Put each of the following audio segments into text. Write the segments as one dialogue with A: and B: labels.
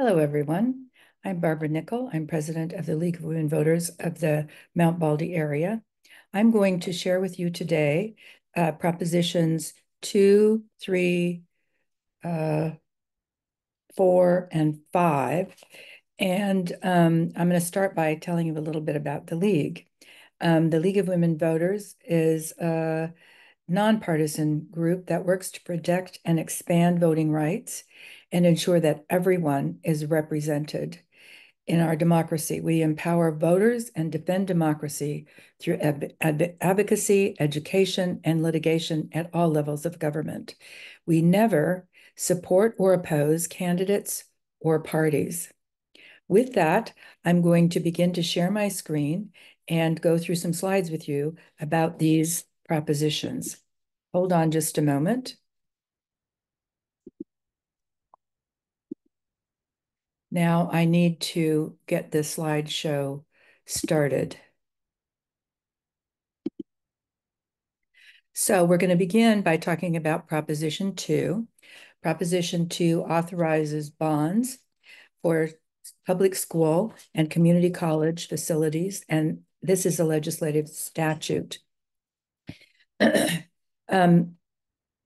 A: Hello, everyone. I'm Barbara Nickel. I'm president of the League of Women Voters of the Mount Baldy area. I'm going to share with you today propositions 2, 3, 4, and 5. And I'm going to start by telling you a little bit about the League. The League of Women Voters is a nonpartisan group that works to protect and expand voting rights and ensure that everyone is represented in our democracy. We empower voters and defend democracy through advocacy, education, and litigation at all levels of government. We never support or oppose candidates or parties. With that, I'm going to begin to share my screen and go through some slides with you about these propositions. Hold on just a moment. Now I need to get the slideshow started. So we're going to begin by talking about Proposition 2. Proposition 2 authorizes bonds for public school and community college facilities, and this is a legislative statute.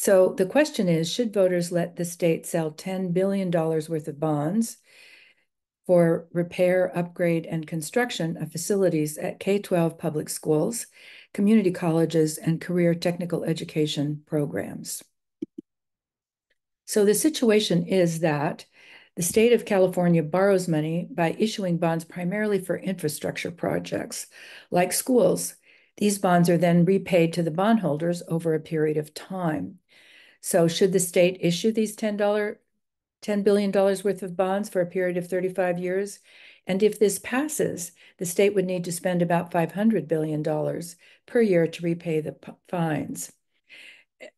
A: So the question is, should voters let the state sell $10 billion worth of bonds for repair, upgrade, and construction of facilities at K-12 public schools, community colleges, and career technical education programs? So the situation is that the state of California borrows money by issuing bonds primarily for infrastructure projects like schools. These bonds are then repaid to the bondholders over a period of time. So should the state issue these $10 billion worth of bonds for a period of 35 years? And if this passes, the state would need to spend about $500 billion per year to repay the fines.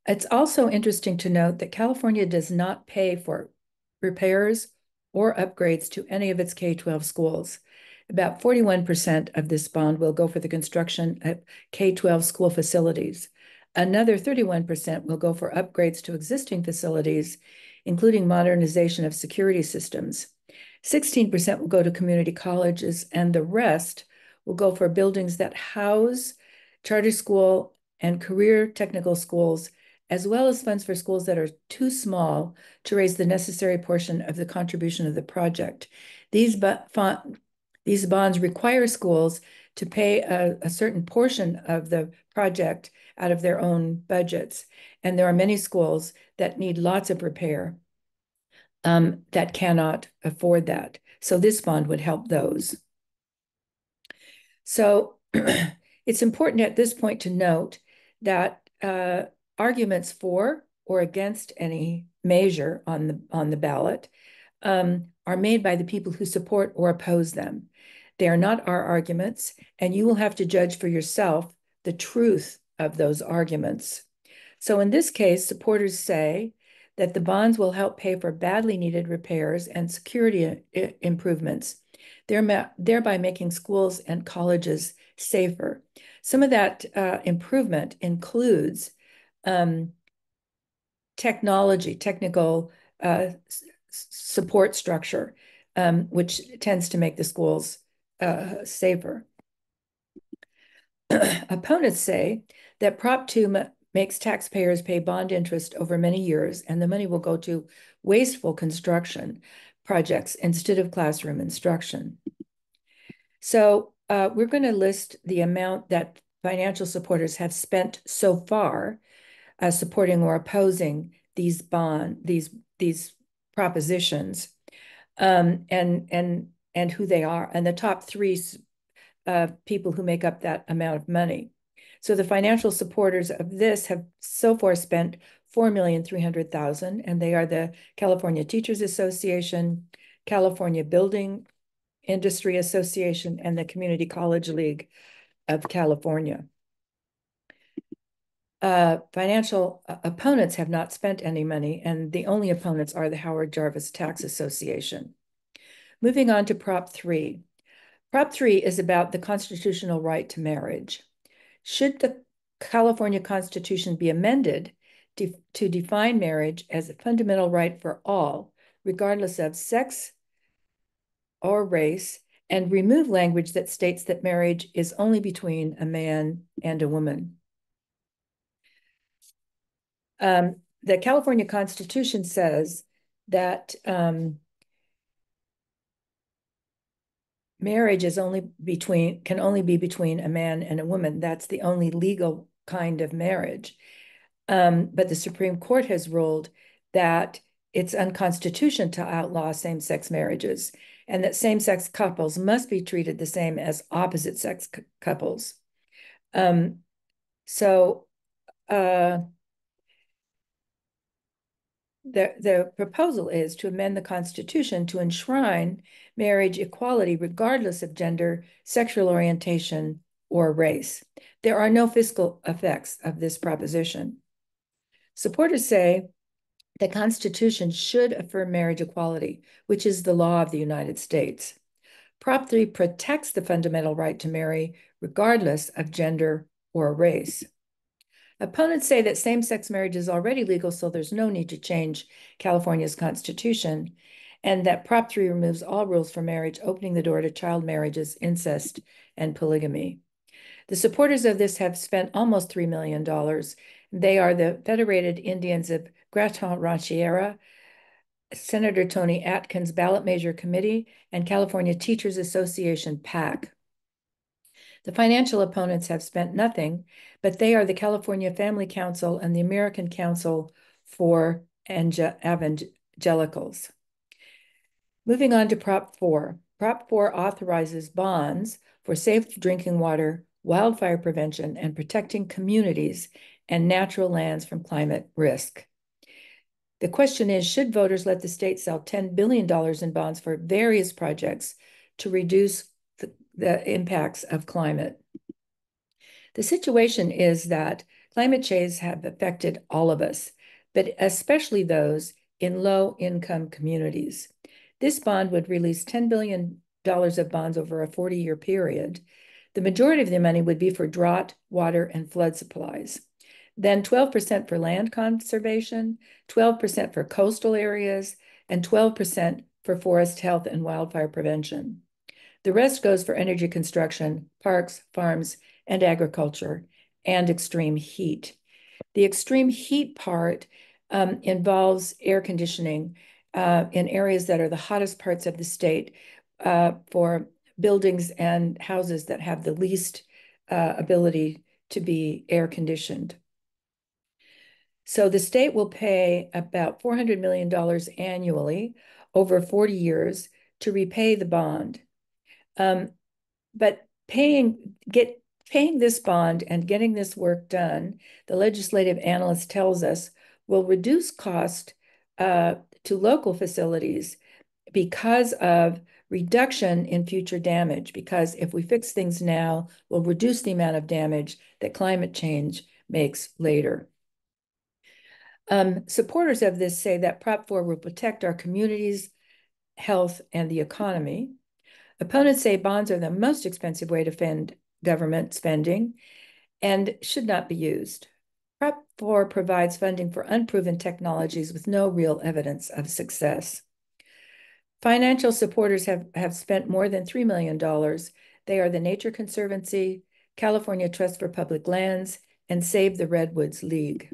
A: It's also interesting to note that California does not pay for repairs or upgrades to any of its K-12 schools. About 41% of this bond will go for the construction of K-12 school facilities. Another 31% will go for upgrades to existing facilities, including modernization of security systems. 16% will go to community colleges, and the rest will go for buildings that house charter school and career technical schools, as well as funds for schools that are too small to raise the necessary portion of the contribution of the project. These bonds require schools to pay a certain portion of the project out of their own budgets. And there are many schools that need lots of repair that cannot afford that. So this bond would help those. So it's important at this point to note that arguments for or against any measure on the ballot are made by the people who support or oppose them. They are not our arguments, and you will have to judge for yourself the truth of those arguments. So in this case, supporters say that the bonds will help pay for badly needed repairs and security improvements, thereby making schools and colleges safer. Some of that improvement includes technical support structure, which tends to make the schools safer. Opponents say that Prop 2 makes taxpayers pay bond interest over many years, and the money will go to wasteful construction projects instead of classroom instruction. So we're going to list the amount that financial supporters have spent so far supporting or opposing these propositions, and who they are, and the top three people who make up that amount of money. So the financial supporters of this have so far spent $4,300,000, and they are the California Teachers Association, California Building Industry Association, and the Community College League of California. Financial opponents have not spent any money, and the only opponents are the Howard Jarvis Tax Association. Moving on to Prop 3. Prop 3 is about the constitutional right to marriage. Should the California Constitution be amended to define marriage as a fundamental right for all, regardless of sex, or race, and remove language that states that marriage is only between a man and a woman. The California Constitution says that marriage can only be between a man and a woman. That's the only legal kind of marriage. But the Supreme Court has ruled that it's unconstitutional to outlaw same-sex marriages, and that same-sex couples must be treated the same as opposite-sex couples. So the proposal is to amend the Constitution to enshrine marriage equality regardless of gender, sexual orientation, or race. There are no fiscal effects of this proposition. Supporters say the Constitution should affirm marriage equality, which is the law of the United States. Prop 3 protects the fundamental right to marry regardless of gender or race. Opponents say that same-sex marriage is already legal, so there's no need to change California's Constitution, and that Prop 3 removes all rules for marriage, opening the door to child marriages, incest, and polygamy. The supporters of this have spent almost $3 million. They are the Federated Indians of Gratan Rancheria, Senator Tony Atkins' Ballot Measure Committee, and California Teachers Association, PAC. The financial opponents have spent nothing, but they are the California Family Council and the American Council for Evangelicals. Moving on to Prop 4. Prop 4 authorizes bonds for safe drinking water, wildfire prevention, and protecting communities and natural lands from climate risk. The question is, should voters let the state sell $10 billion in bonds for various projects to reduce the impacts of climate? The situation is that climate change have affected all of us, but especially those in low-income communities. This bond would release $10 billion of bonds over a 40-year period. The majority of the money would be for drought, water, and flood supplies. Then 12% for land conservation, 12% for coastal areas, and 12% for forest health and wildfire prevention. The rest goes for energy construction, parks, farms, and agriculture, and extreme heat. The extreme heat part involves air conditioning in areas that are the hottest parts of the state for buildings and houses that have the least ability to be air conditioned. So the state will pay about $400 million annually over 40 years to repay the bond. But paying this bond and getting this work done, the legislative analyst tells us, will reduce cost to local facilities because of reduction in future damage. Because if we fix things now, we'll reduce the amount of damage that climate change makes later. Supporters of this say that Prop 4 will protect our communities, health, and the economy. Opponents say bonds are the most expensive way to fund government spending and should not be used. Prop 4 provides funding for unproven technologies with no real evidence of success. Financial supporters have spent more than $3 million. They are the Nature Conservancy, California Trust for Public Lands, and Save the Redwoods League.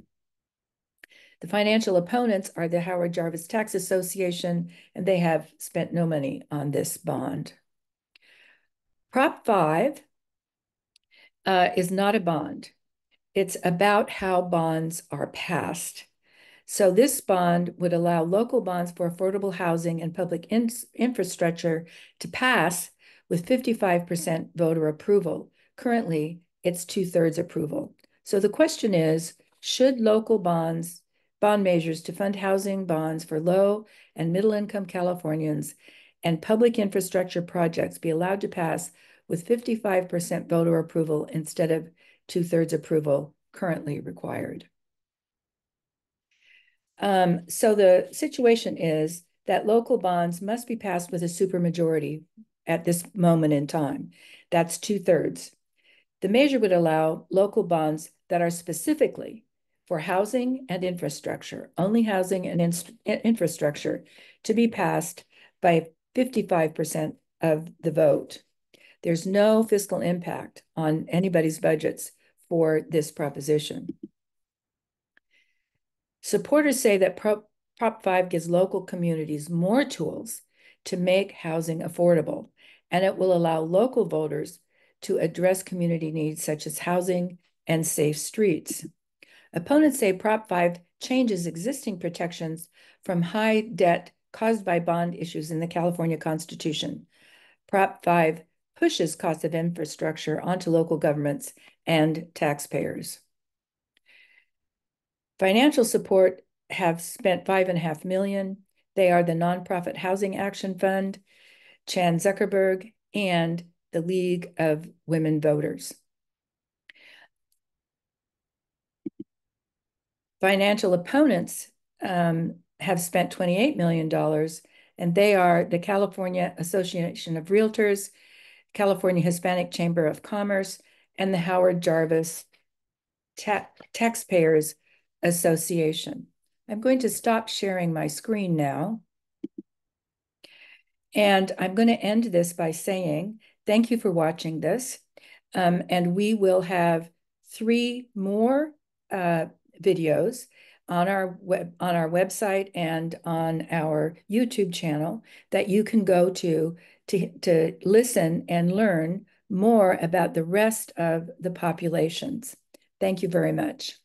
A: The financial opponents are the Howard Jarvis Tax Association, and they have spent no money on this bond. Prop 5 is not a bond. It's about how bonds are passed. So this bond would allow local bonds for affordable housing and public infrastructure to pass with 55% voter approval. Currently, it's 2/3 approval. So the question is, should local bond measures to fund housing bonds for low and middle income Californians and public infrastructure projects be allowed to pass with 55% voter approval instead of 2/3 approval currently required? So the situation is that local bonds must be passed with a supermajority at this moment in time. That's 2/3. The measure would allow local bonds that are specifically for housing and infrastructure, only housing and infrastructure, to be passed by 55% of the vote. There's no fiscal impact on anybody's budgets for this proposition. Supporters say that Prop 5 gives local communities more tools to make housing affordable, and it will allow local voters to address community needs such as housing and safe streets. Opponents say Prop 5 changes existing protections from high debt caused by bond issues in the California Constitution. Prop 5 pushes costs of infrastructure onto local governments and taxpayers. Financial support have spent $5.5 million. They are the Nonprofit Housing Action Fund, Chan Zuckerberg, and the League of Women Voters. Financial opponents have spent $28 million, and they are the California Association of Realtors, California Hispanic Chamber of Commerce, and the Howard Jarvis Taxpayers Association. I'm going to stop sharing my screen now. And I'm going to end this by saying thank you for watching this. And we will have 3 more videos on our website and on our YouTube channel that you can go to listen and learn more about the rest of the populations. Thank you very much.